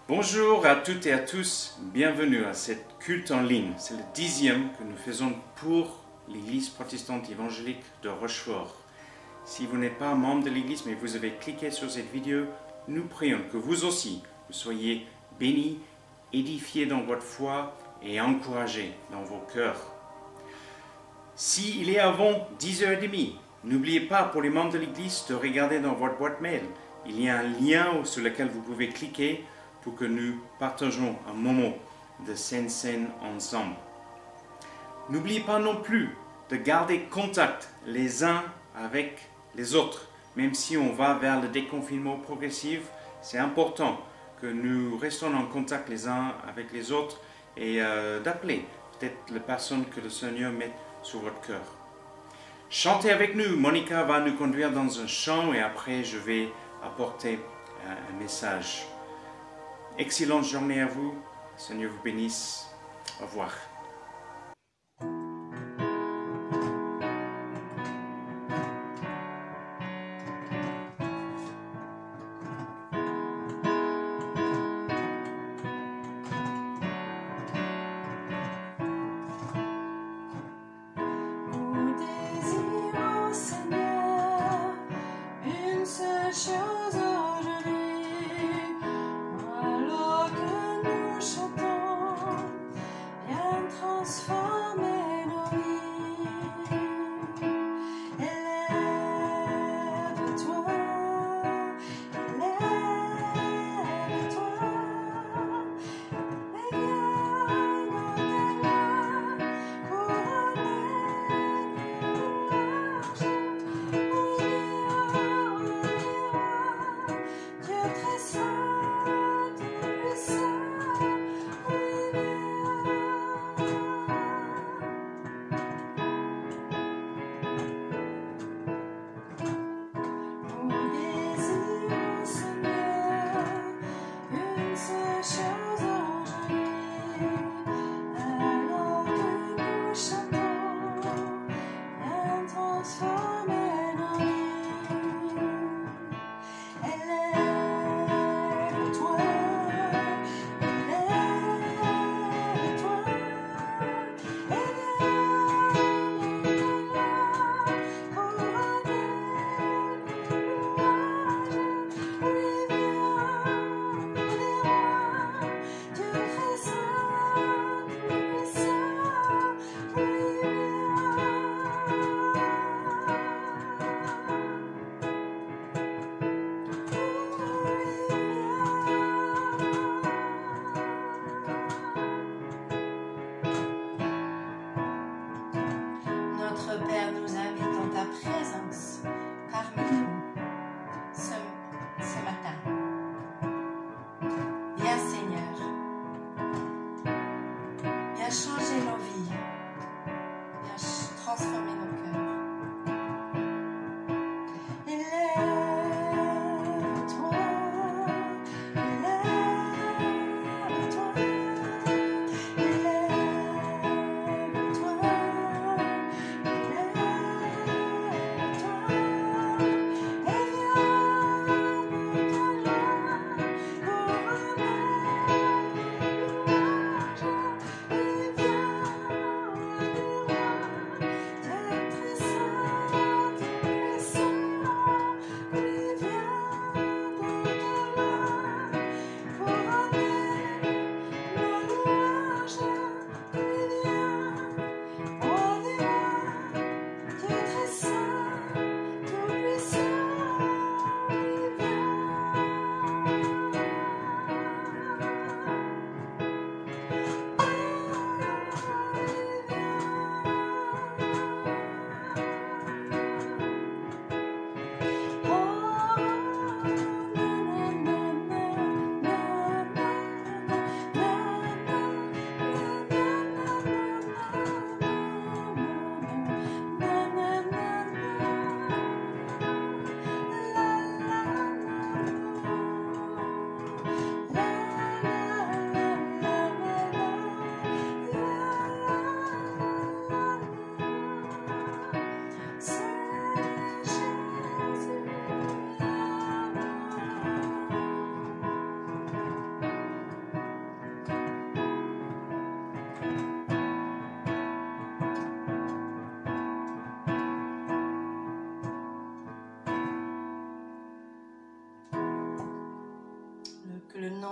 Bonjour à toutes et à tous, bienvenue à cette culte en ligne. C'est le 10e que nous faisons pour l'Église protestante évangélique de Rochefort. Si vous n'êtes pas membre de l'Église mais vous avez cliqué sur cette vidéo, nous prions que vous aussi, vous soyez bénis, édifiés dans votre foi et encouragés dans vos cœurs. S'il est avant 10h30, n'oubliez pas pour les membres de l'Église de regarder dans votre boîte mail. Il y a un lien sur lequel vous pouvez cliquer pour que nous partageons un moment de Sainte Seine ensemble. N'oubliez pas non plus de garder contact les uns avec les autres. Même si on va vers le déconfinement progressif, c'est important que nous restions en contact les uns avec les autres et d'appeler peut-être les personnes que le Seigneur met sur votre cœur. Chantez avec nous. Monica va nous conduire dans un chant et après je vais apporter un message. Excellente journée à vous. Seigneur vous bénisse. Au revoir.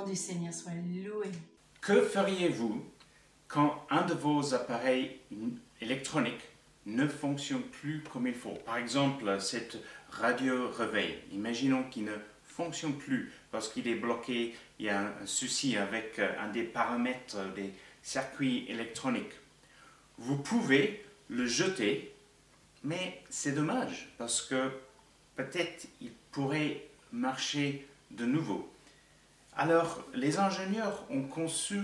du Seigneur soit loué. Que feriez-vous quand un de vos appareils électroniques ne fonctionne plus comme il faut? Par exemple, cette radio réveil, imaginons qu'il ne fonctionne plus parce qu'il est bloqué, il y a un souci avec un des paramètres des circuits électroniques. Vous pouvez le jeter, mais c'est dommage parce que peut-être il pourrait marcher de nouveau. Alors, les ingénieurs ont conçu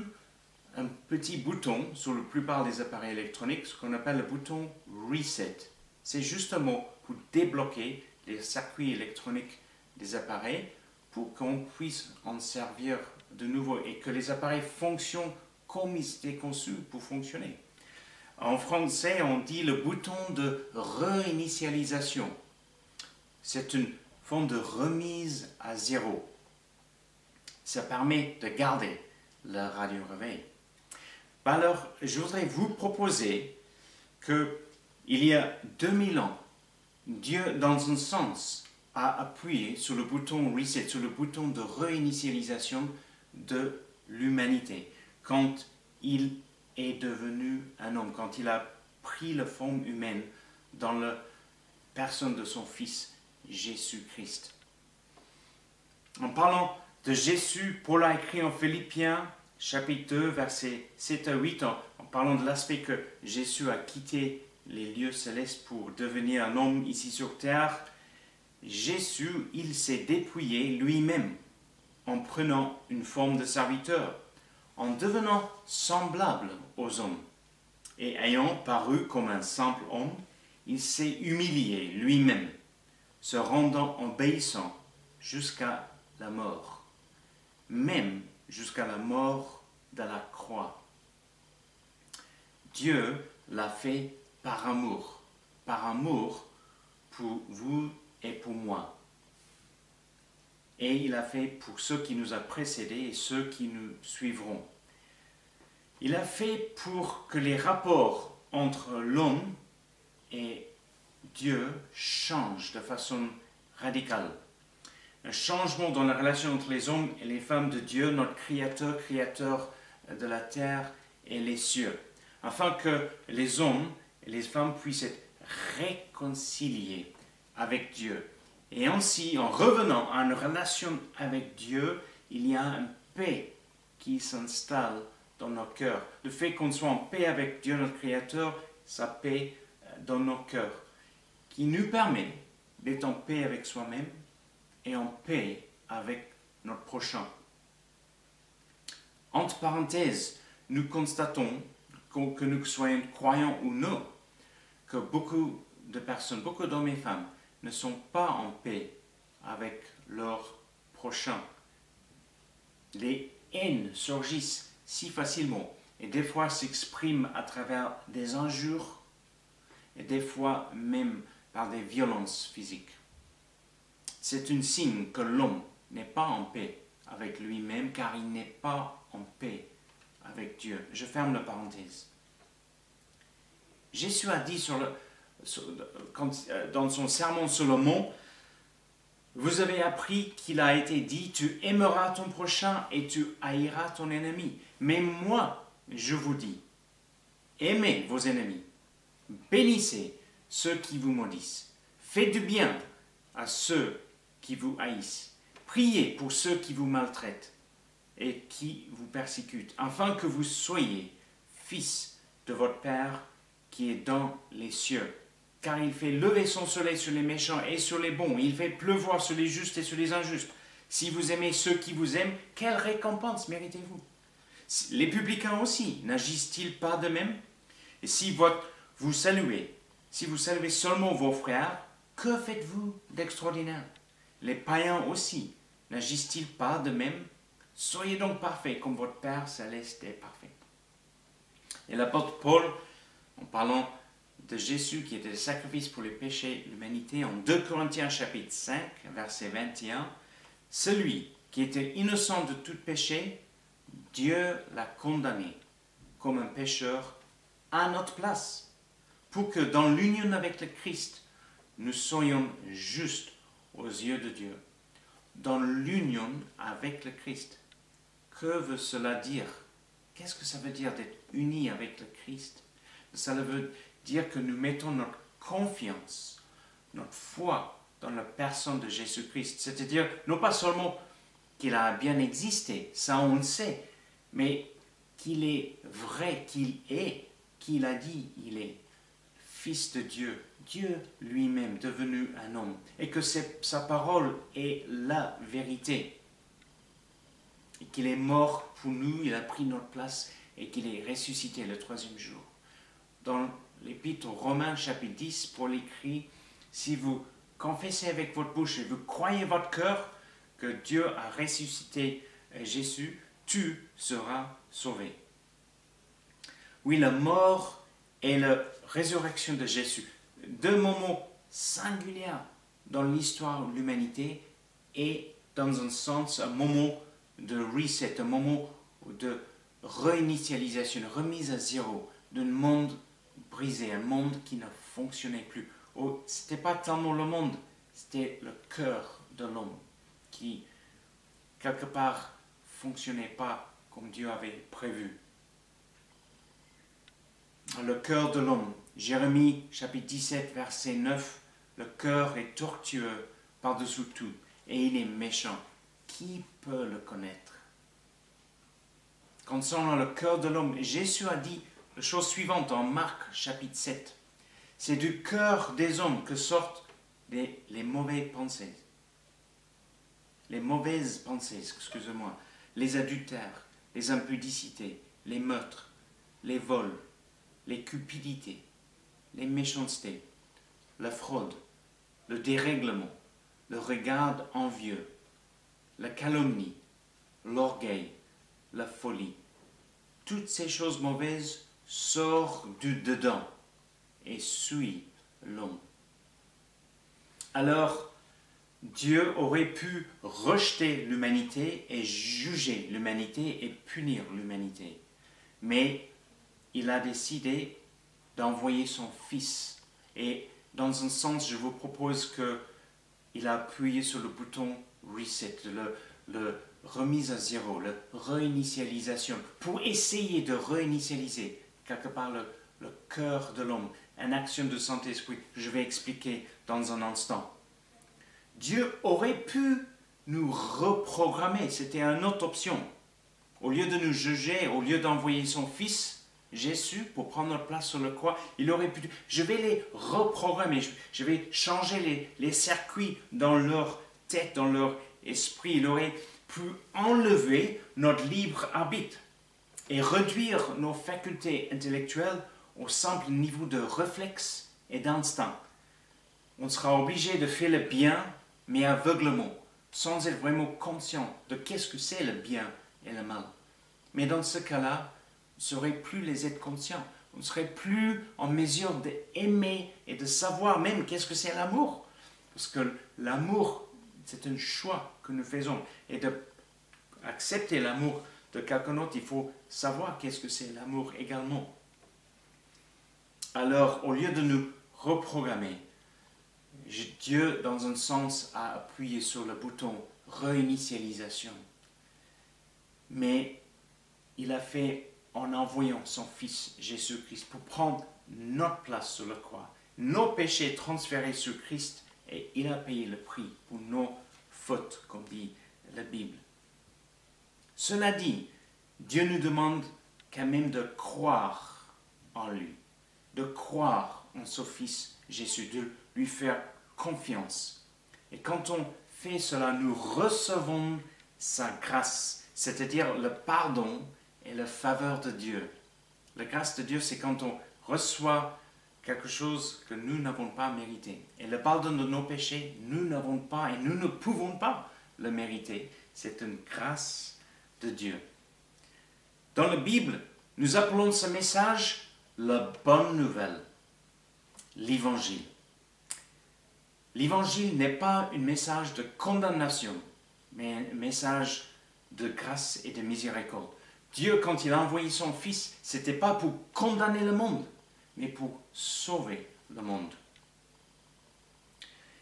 un petit bouton sur la plupart des appareils électroniques, ce qu'on appelle le bouton Reset. C'est justement pour débloquer les circuits électroniques des appareils pour qu'on puisse en servir de nouveau et que les appareils fonctionnent comme ils étaient conçus pour fonctionner. En français, on dit le bouton de réinitialisation. C'est une forme de remise à zéro. Ça permet de garder le radio-réveil. Alors, je voudrais vous proposer qu'il y a 2000 ans, Dieu, dans un sens, a appuyé sur le bouton Reset, sur le bouton de réinitialisation de l'humanité, quand il est devenu un homme, quand il a pris la forme humaine dans la personne de son Fils, Jésus-Christ. En parlant de Jésus, Paul a écrit en Philippiens, chapitre 2, versets 7 à 8, en parlant de l'aspect que Jésus a quitté les lieux célestes pour devenir un homme ici sur terre. Jésus, il s'est dépouillé lui-même en prenant une forme de serviteur, en devenant semblable aux hommes. Et ayant paru comme un simple homme, il s'est humilié lui-même, se rendant obéissant jusqu'à la mort, même jusqu'à la mort de la croix. Dieu l'a fait par amour pour vous et pour moi. Et il a fait pour ceux qui nous ont précédés et ceux qui nous suivront. Il a fait pour que les rapports entre l'homme et Dieu changent de façon radicale. Un changement dans la relation entre les hommes et les femmes de Dieu, notre créateur de la terre et les cieux, afin que les hommes et les femmes puissent être réconciliés avec Dieu. Et ainsi, en revenant à une relation avec Dieu, il y a une paix qui s'installe dans nos cœurs. Le fait qu'on soit en paix avec Dieu, notre Créateur, sa paix dans nos cœurs, qui nous permet d'être en paix avec soi-même et en paix avec notre prochain. Entre parenthèses, nous constatons que nous soyons croyants ou non, que beaucoup de personnes, beaucoup d'hommes et femmes, ne sont pas en paix avec leur prochain. Les haines surgissent si facilement et des fois s'expriment à travers des injures et des fois même par des violences physiques. C'est un signe que l'homme n'est pas en paix avec lui-même car il n'est pas en paix avec Dieu. Je ferme la parenthèse. Jésus a dit dans son sermon sur le mont, vous avez appris qu'il a été dit, tu aimeras ton prochain et tu haïras ton ennemi. Mais moi, je vous dis, aimez vos ennemis, bénissez ceux qui vous maudissent, faites du bien à ceux qui vous haïssent, priez pour ceux qui vous maltraitent et qui vous persécutent, afin que vous soyez fils de votre Père qui est dans les cieux. Car il fait lever son soleil sur les méchants et sur les bons. Il fait pleuvoir sur les justes et sur les injustes. Si vous aimez ceux qui vous aiment, quelle récompense méritez-vous? Les publicains aussi, n'agissent-ils pas de même? Et si vous saluez seulement vos frères, que faites-vous d'extraordinaire? Les païens aussi, n'agissent-ils pas de même? Soyez donc parfaits comme votre Père céleste est parfait. Et l'apôtre Paul, en parlant de Jésus qui était le sacrifice pour les péchés de l'humanité, en 2 Corinthiens chapitre 5, verset 21, celui qui était innocent de tout péché, Dieu l'a condamné comme un pécheur à notre place, pour que dans l'union avec le Christ, nous soyons justes aux yeux de Dieu. Dans l'union avec le Christ. que veut cela dire? Qu'est-ce que ça veut dire d'être unis avec le Christ? Ça veut dire que nous mettons notre confiance, notre foi dans la personne de Jésus-Christ. C'est-à-dire, non pas seulement qu'il a bien existé, ça on le sait, mais qu'il est vrai, qu'il a dit, il est Fils de Dieu, Dieu lui-même devenu un homme, et que sa parole est la vérité, et qu'il est mort pour nous, il a pris notre place, et qu'il est ressuscité le troisième jour. Dans l'Épître aux Romains, chapitre 10, Paul écrit, si vous confessez avec votre bouche et vous croyez votre cœur que Dieu a ressuscité Jésus, tu seras sauvé. Oui, la mort et la résurrection de Jésus, deux moments singuliers dans l'histoire de l'humanité et dans un sens, un moment de reset, un moment de réinitialisation, une remise à zéro d'un monde brisé, un monde qui ne fonctionnait plus. Oh, ce n'était pas tellement le monde, c'était le cœur de l'homme qui, quelque part, ne fonctionnait pas comme Dieu avait prévu. Le cœur de l'homme, Jérémie chapitre 17, verset 9, le cœur est tortueux par-dessous tout et il est méchant. Qui peut le connaître? Concernant le cœur de l'homme, Jésus a dit la chose suivante en Marc chapitre 7. C'est du cœur des hommes que sortent les mauvaises pensées. Les mauvaises pensées, excusez-moi, les adultères, les impudicités, les meurtres, les vols, les cupidités, les méchancetés, la fraude, le dérèglement, le regard envieux, la calomnie, l'orgueil, la folie. Toutes ces choses mauvaises sortent du dedans et suivent l'homme. Alors, Dieu aurait pu rejeter l'humanité et juger l'humanité et punir l'humanité. Mais il a décidé d'envoyer son Fils. Et dans un sens, je vous propose qu'il a appuyé sur le bouton reset, le remise à zéro, la réinitialisation, pour essayer de réinitialiser quelque part le cœur de l'homme, une action de Saint-Esprit. Je vais expliquer dans un instant. Dieu aurait pu nous reprogrammer, c'était une autre option. Au lieu de nous juger, au lieu d'envoyer son Fils, Jésus, pour prendre notre place sur le croix, il aurait pu dire, je vais les reprogrammer, je vais changer les circuits dans leur tête, dans leur esprit. Il aurait pu enlever notre libre arbitre et réduire nos facultés intellectuelles au simple niveau de réflexe et d'instinct. On sera obligé de faire le bien, mais aveuglement, sans être vraiment conscient de qu'est-ce que c'est le bien et le mal. Mais dans ce cas-là, on ne saurait plus les être conscients. On ne serait plus en mesure d'aimer et de savoir même qu'est-ce que c'est l'amour. Parce que l'amour, c'est un choix que nous faisons. Et d'accepter l'amour de quelqu'un d'autre, il faut savoir qu'est-ce que c'est l'amour également. Alors, au lieu de nous reprogrammer, Dieu, dans un sens, a appuyé sur le bouton réinitialisation. Mais il a fait en envoyant son Fils Jésus-Christ pour prendre notre place sur la croix, nos péchés transférés sur Christ, et il a payé le prix pour nos fautes, comme dit la Bible. Cela dit, Dieu nous demande quand même de croire en lui, de croire en son Fils Jésus, de lui faire confiance. Et quand on fait cela, nous recevons sa grâce, c'est-à-dire le pardon et la faveur de Dieu. La grâce de Dieu, c'est quand on reçoit quelque chose que nous n'avons pas mérité. Et le pardon de nos péchés, nous n'avons pas et nous ne pouvons pas le mériter. C'est une grâce de Dieu. Dans la Bible, nous appelons ce message la bonne nouvelle, l'évangile. L'évangile n'est pas un message de condamnation, mais un message de grâce et de miséricorde. Dieu, quand il a envoyé son Fils, ce n'était pas pour condamner le monde, mais pour sauver le monde.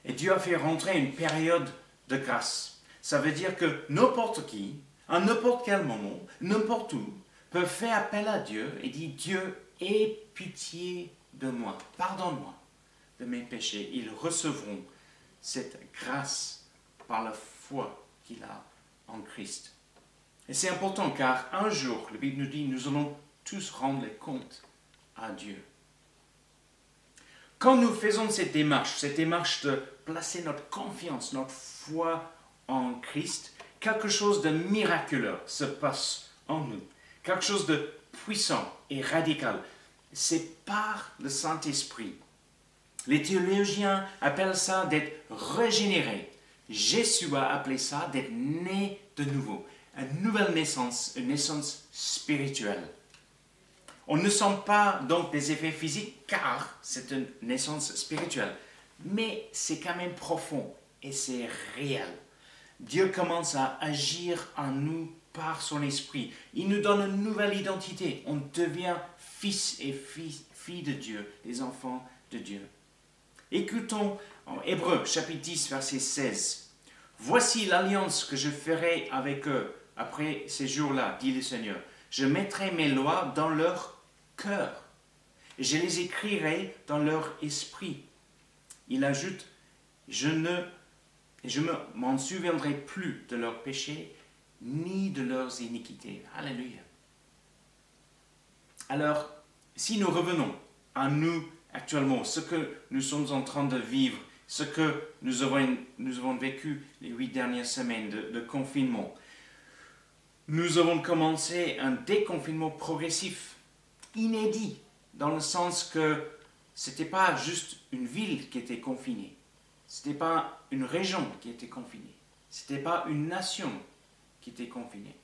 Et Dieu a fait rentrer une période de grâce. Ça veut dire que n'importe qui, à n'importe quel moment, n'importe où, peuvent faire appel à Dieu et dire, Dieu, aie pitié de moi, pardonne-moi de mes péchés. Ils recevront cette grâce par la foi qu'il a en Christ. Et c'est important car un jour, la Bible nous dit, nous allons tous rendre les comptes à Dieu. Quand nous faisons cette démarche de placer notre confiance, notre foi en Christ, quelque chose de miraculeux se passe en nous. Quelque chose de puissant et radical. C'est par le Saint-Esprit. Les théologiens appellent ça d'être régénéré. Jésus a appelé ça d'être né de nouveau. Une nouvelle naissance, une naissance spirituelle. On ne sent pas donc des effets physiques car c'est une naissance spirituelle. Mais c'est quand même profond et c'est réel. Dieu commence à agir en nous par son esprit. Il nous donne une nouvelle identité. On devient fils et filles de Dieu, des enfants de Dieu. Écoutons en Hébreux chapitre 10 verset 16. Voici l'alliance que je ferai avec eux après ces jours-là, dit le Seigneur. Je mettrai mes lois dans leur cœur et je les écrirai dans leur esprit. Il ajoute, je ne m'en souviendrai plus de leurs péchés ni de leurs iniquités. Alléluia. Alors, si nous revenons à nous actuellement, ce que nous sommes en train de vivre, ce que nous avons vécu les 8 dernières semaines de confinement, nous avons commencé un déconfinement progressif, inédit, dans le sens que ce n'était pas juste une ville qui était confinée, ce n'était pas une région qui était confinée, ce n'était pas une nation qui était confinée,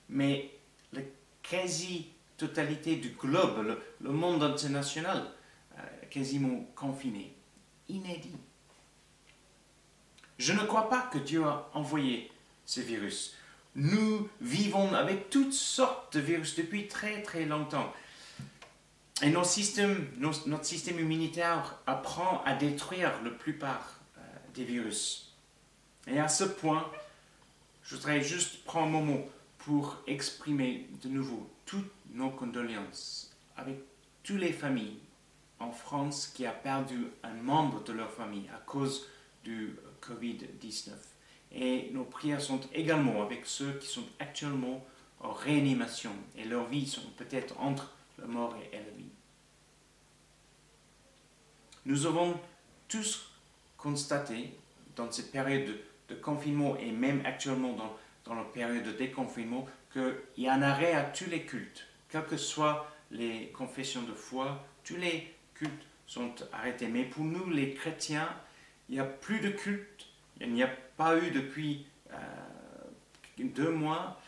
mais la quasi-totalité du globe, le monde international, quasiment confiné, inédit. Je ne crois pas que Dieu a envoyé ce virus. Nous vivons avec toutes sortes de virus depuis très très longtemps. Et notre système immunitaire apprend à détruire la plupart des virus. Et à ce point, je voudrais juste prendre un moment pour exprimer de nouveau toutes nos condoléances avec toutes les familles en France qui a perdu un membre de leur famille à cause du Covid-19. Et nos prières sont également avec ceux qui sont actuellement en réanimation et leurs vies sont peut-être entre la mort et la vie. Nous avons tous constaté dans cette période de confinement et même actuellement dans la période de déconfinement qu'il y a un arrêt à tous les cultes, quelles que soient les confessions de foi, tous les cultes sont arrêtés. Mais pour nous, les chrétiens, il n'y a plus de culte, il n'y a pas eu depuis 2 mois,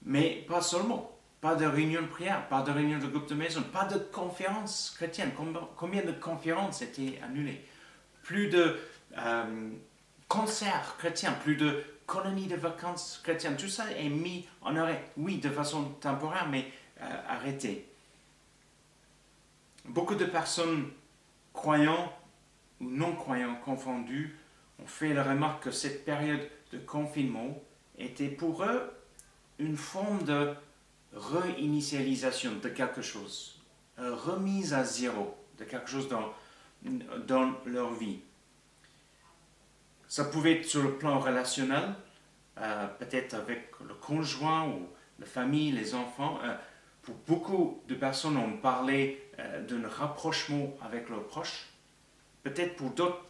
mais pas seulement. Pas de réunion de prière, pas de réunion de groupe de maison, pas de conférences chrétiennes. Combien de conférences étaient annulées? Plus de concerts chrétiens, plus de colonies de vacances chrétiennes. Tout ça est mis en arrêt. Oui, de façon temporaire, mais arrêté. Beaucoup de personnes, croyants ou non-croyants confondus, ont fait la remarque que cette période de confinement était pour eux une forme de réinitialisation de quelque chose, remise à zéro de quelque chose dans leur vie. Ça pouvait être sur le plan relationnel, peut-être avec le conjoint ou la famille, les enfants. Pour beaucoup de personnes, on parlait d'un rapprochement avec leurs proches. Peut-être pour d'autres,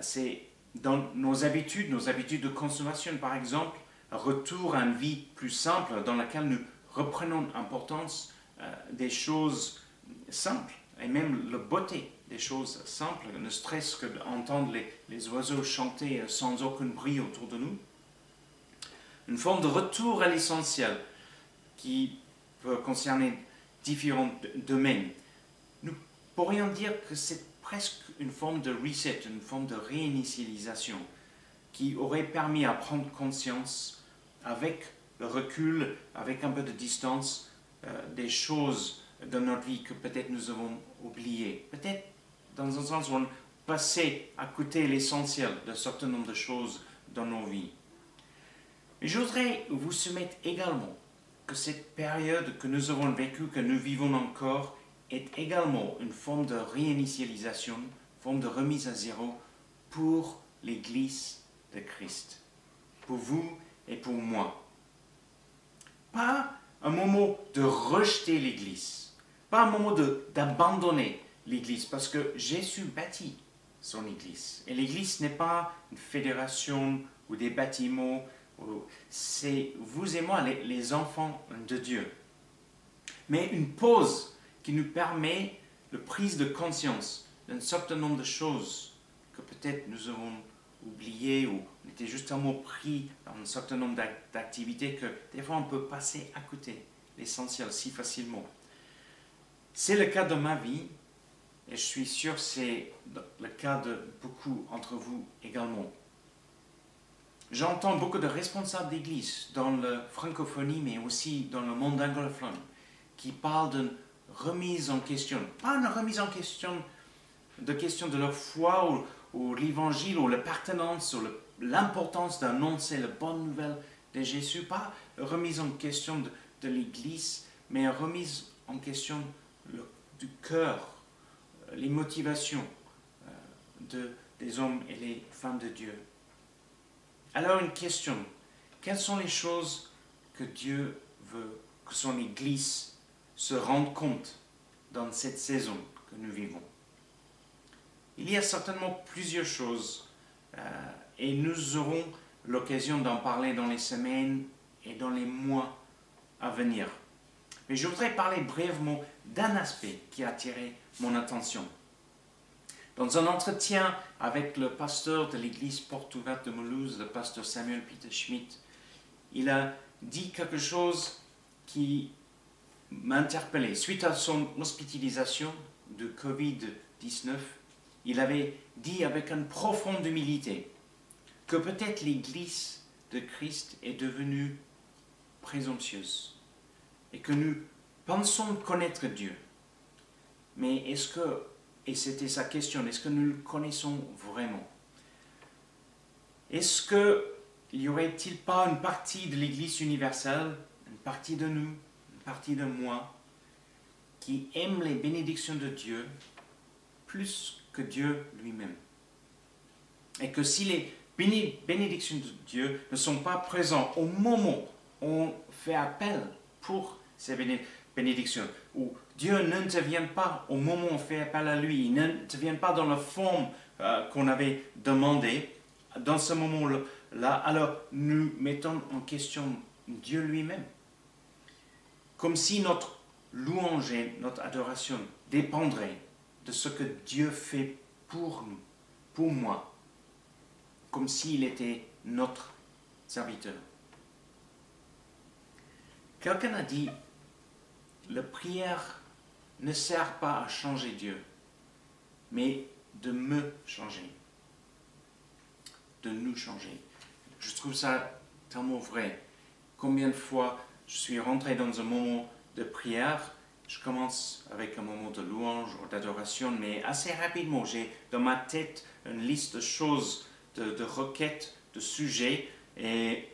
c'est dans nos habitudes de consommation, par exemple, un retour à une vie plus simple dans laquelle nous reprenons l'importance des choses simples et même la beauté des choses simples, ne serait-ce que d'entendre les oiseaux chanter sans aucun bruit autour de nous. Une forme de retour à l'essentiel qui peut concerner différents domaines. Nous pourrions dire que c'est presque une forme de reset, une forme de réinitialisation qui aurait permis à prendre conscience avec le recul, avec un peu de distance, des choses dans notre vie que peut-être nous avons oubliées. Peut-être, dans un sens, on passait à côté l'essentiel d'un certain nombre de choses dans nos vies. Et je voudrais vous soumettre également que cette période que nous avons vécue, que nous vivons encore, est également une forme de réinitialisation, une forme de remise à zéro pour l'Église de Christ, pour vous et pour moi. Pas un moment de rejeter l'Église, pas un moment d'abandonner l'Église, parce que Jésus bâtit son Église. Et l'Église n'est pas une fédération ou des bâtiments, c'est vous et moi, les enfants de Dieu. Mais une pause qui nous permet de prise de conscience d'un certain nombre de choses que peut-être nous avons oubliées ou on était justement pris dans un certain nombre d'activités que des fois on peut passer à côté l'essentiel si facilement. C'est le cas de ma vie et je suis sûr que c'est le cas de beaucoup d'entre vous également. J'entends beaucoup de responsables d'église dans la francophonie mais aussi dans le monde anglophone qui parlent d'une remise en question, pas une remise en question de leur foi ou l'évangile ou l'appartenance ou l'importance d'annoncer la bonne nouvelle de Jésus, pas une remise en question de l'église, mais une remise en question du cœur, les motivations des hommes et les femmes de Dieu. Alors une question, quelles sont les choses que Dieu veut que son Église se rende compte dans cette saison que nous vivons? Il y a certainement plusieurs choses et nous aurons l'occasion d'en parler dans les semaines et dans les mois à venir. Mais je voudrais parler brièvement d'un aspect qui a attiré mon attention. Dans un entretien avec le pasteur de l'église Porte Ouverte de Mulhouse, le pasteur Samuel Peter Schmidt, il a dit quelque chose qui m'a interpellé. Suite à son hospitalisation de Covid-19, il avait dit avec une profonde humilité que peut-être l'Église de Christ est devenue présomptueuse et que nous pensons connaître Dieu. Mais est-ce que, et c'était sa question, est-ce que nous le connaissons vraiment? Est-ce qu'il n'y aurait-il pas une partie de l'Église universelle, une partie de nous, une partie de moi, qui aime les bénédictions de Dieu plus que Dieu lui-même? Et que si les bénédictions de Dieu ne sont pas présentes au moment où on fait appel pour ces bénédictions, où Dieu n'intervient pas au moment où on fait appel à lui, il n'intervient pas dans la forme qu'on avait demandé, dans ce moment-là, alors nous mettons en question Dieu lui-même. Comme si notre louange et notre adoration dépendraient de ce que Dieu fait pour nous, pour moi, comme s'il était notre serviteur. Quelqu'un a dit, la prière ne sert pas à changer Dieu, mais de me changer, de nous changer. Je trouve ça tellement vrai. Combien de fois je suis rentré dans un moment de prière, je commence avec un moment de louange ou d'adoration, mais assez rapidement, j'ai dans ma tête une liste de choses, de requêtes, de sujets, et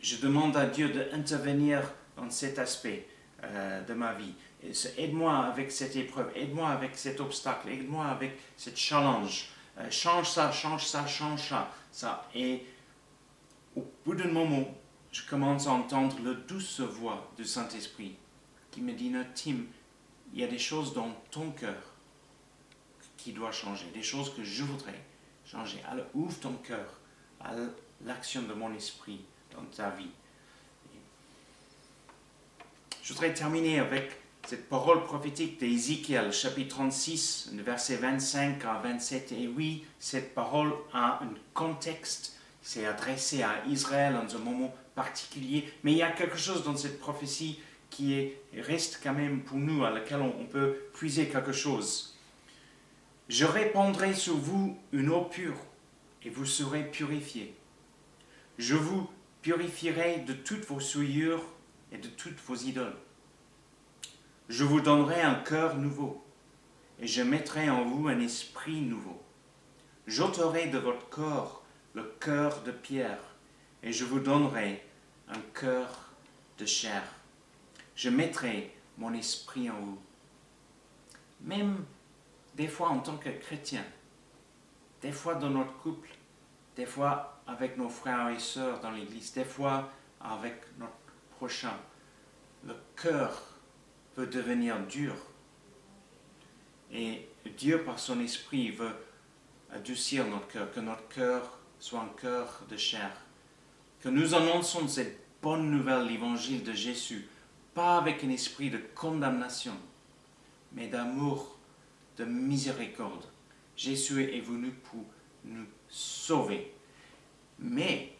je demande à Dieu d'intervenir dans cet aspect de ma vie. Aide-moi avec cette épreuve, aide-moi avec cet obstacle, aide-moi avec ce challenge. Change ça, change ça, change ça. Et au bout d'un moment, je commence à entendre la douce voix du Saint-Esprit qui me dit, Tim, il y a des choses dans ton cœur qui doivent changer, des choses que je voudrais changer. Alors ouvre ton cœur à l'action de mon esprit dans ta vie. Je voudrais terminer avec cette parole prophétique d'Ézéchiel, chapitre 36, versets 25 à 27. Et oui, cette parole a un contexte, c'est adressé à Israël dans un moment particulier, mais il y a quelque chose dans cette prophétie qui reste quand même pour nous, à laquelle on peut puiser quelque chose. Je répandrai sur vous une eau pure, et vous serez purifiés. Je vous purifierai de toutes vos souillures et de toutes vos idoles. Je vous donnerai un cœur nouveau, et je mettrai en vous un esprit nouveau. J'ôterai de votre corps le cœur de pierre, et je vous donnerai un cœur de chair. Je mettrai mon esprit en vous. Même des fois en tant que chrétien, des fois dans notre couple, des fois avec nos frères et sœurs dans l'église, des fois avec notre prochain, le cœur peut devenir dur. Et Dieu, par son esprit, veut adoucir notre cœur, que notre cœur soit un cœur de chair. Que nous annonçons cette bonne nouvelle, l'évangile de Jésus, pas avec un esprit de condamnation, mais d'amour, de miséricorde. Jésus est venu pour nous sauver. Mais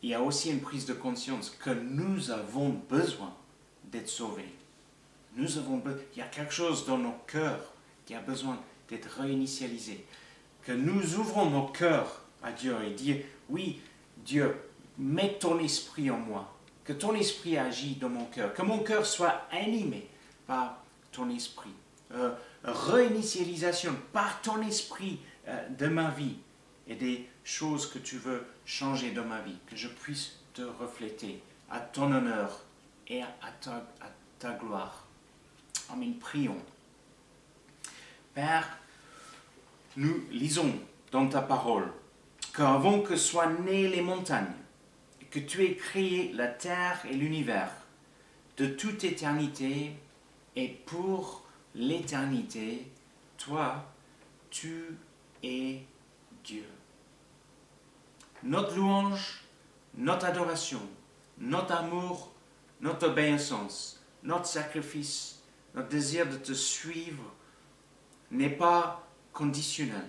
il y a aussi une prise de conscience que nous avons besoin d'être sauvés. Il y a quelque chose dans nos cœurs qui a besoin d'être réinitialisé. Que nous ouvrons nos cœurs à Dieu et dire, oui, Dieu, mets ton esprit en moi. Que ton esprit agisse dans mon cœur. Que mon cœur soit animé par ton esprit. Réinitialisation par ton esprit de ma vie et des choses que tu veux changer dans ma vie. Que je puisse te refléter à ton honneur et à ta gloire. Amen. Prions. Père, nous lisons dans ta parole qu'avant que soient nées les montagnes, et que tu aies créé la terre et l'univers de toute éternité et pour l'éternité, toi, tu es Dieu. Notre louange, notre adoration, notre amour, notre obéissance, notre sacrifice, notre désir de te suivre n'est pas conditionnel.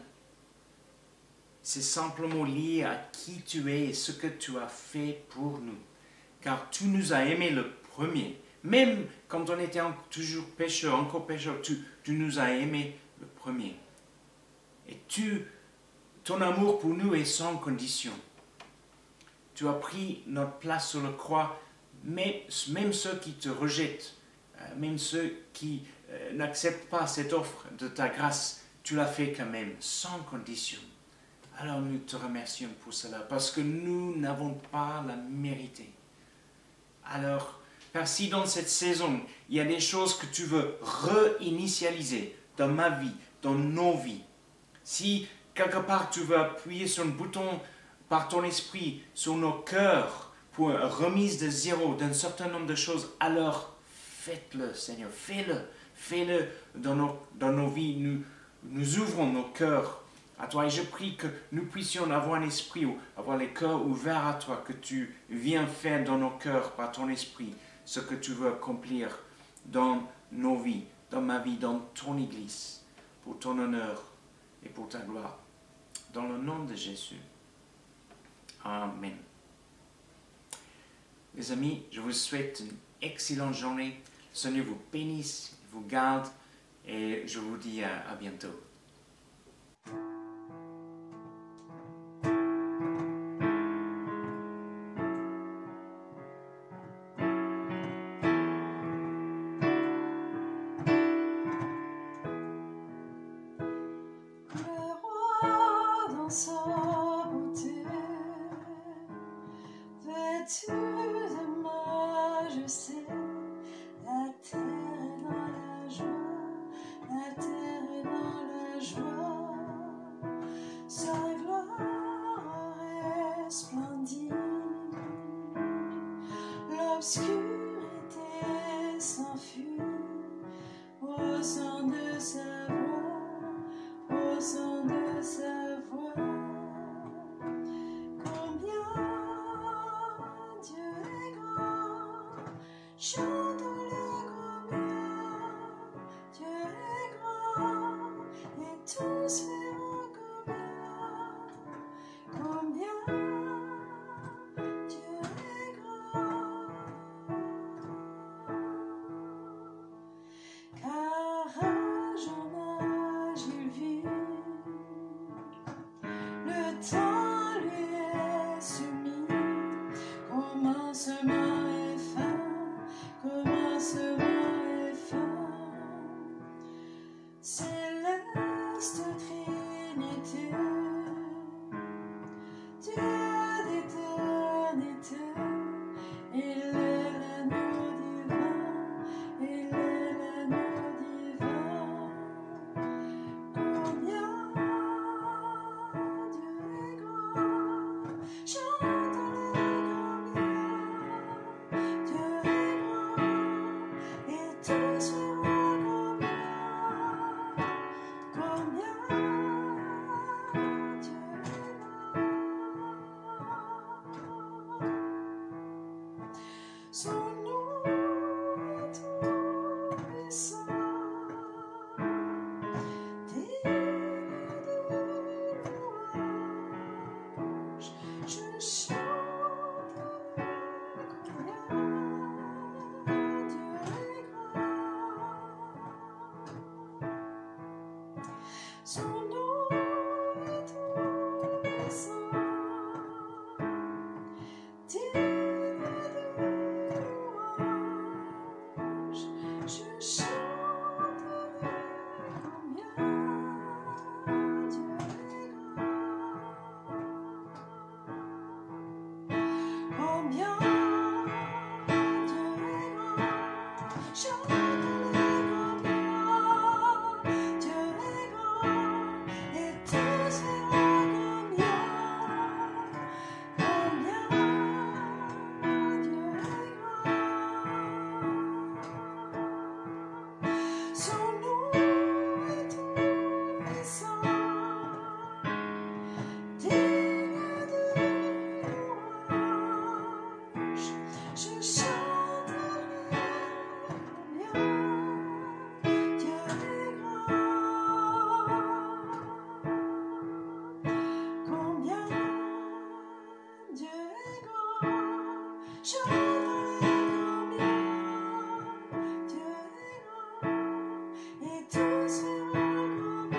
C'est simplement lié à qui tu es et ce que tu as fait pour nous. Car tu nous as aimés le premier. Même quand on était toujours pécheurs, encore pécheurs, tu nous as aimés le premier. Et ton amour pour nous est sans condition. Tu as pris notre place sur la croix, mais même ceux qui te rejettent, même ceux qui n'acceptent pas cette offre de ta grâce, tu l'as fait quand même, sans condition. Alors nous te remercions pour cela, parce que nous n'avons pas la mérité. Alors, Père, si dans cette saison, il y a des choses que tu veux réinitialiser dans ma vie, dans nos vies, si quelque part tu veux appuyer sur un bouton par ton esprit sur nos cœurs pour une remise de zéro d'un certain nombre de choses, alors faites-le, Seigneur, fais-le dans nos vies. Nous ouvrons nos cœurs à toi et je prie que nous puissions avoir un esprit, avoir les cœurs ouverts à toi, que tu viens faire dans nos cœurs par ton esprit ce que tu veux accomplir dans nos vies, dans ma vie, dans ton Église, pour ton honneur et pour ta gloire. Dans le nom de Jésus. Amen. Les amis, je vous souhaite une excellente journée. Le Seigneur vous bénisse, vous garde et je vous dis à bientôt. Sa beauté, vêtu de majesté, la terre est dans la joie, la terre est dans la joie, sa gloire resplendit, l'obscurité s'enfuit, au son de sa voix, au son de sa voix. Chante-le combien Dieu est grand et tous verront combien Dieu est grand. son nom est tout puissant, digne de louange. Je chanterai combien Dieu est grand, combien Dieu est grand. Chanterai combien Dieu est grand, et tous verront combien Dieu est grand. Son nom est tout puissant, digne de louange. Je chanterai combien Dieu est grand, combien Dieu est grand. Chanterai combien Dieu est grand, et tous verront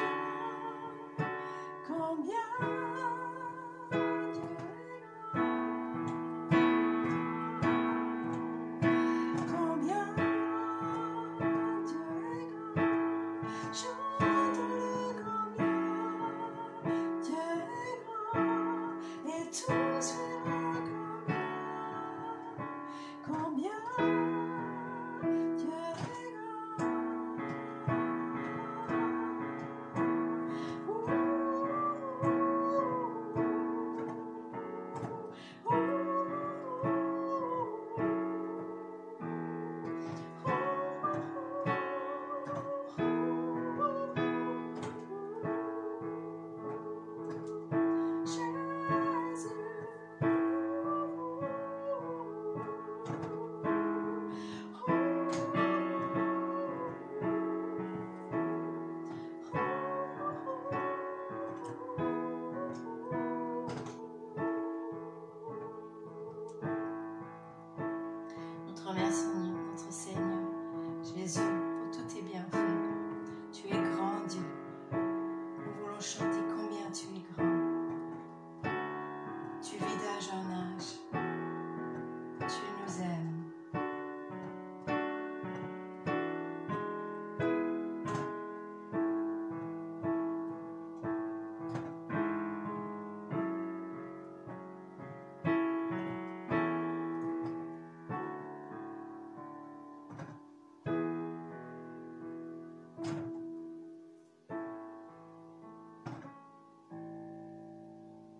combien Dieu est grand, combien Dieu est grand. Chanterai combien Dieu est grand, et tous verront combien Dieu est Nous te remercions, notre Seigneur Jésus, pour tous tes bienfaits. Tu es grand, Dieu. Nous voulons chanter combien tu es grand. Tu vis d'âge en âge. Tu nous aimes.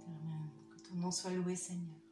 Amen. Que ton nom soit loué, Seigneur.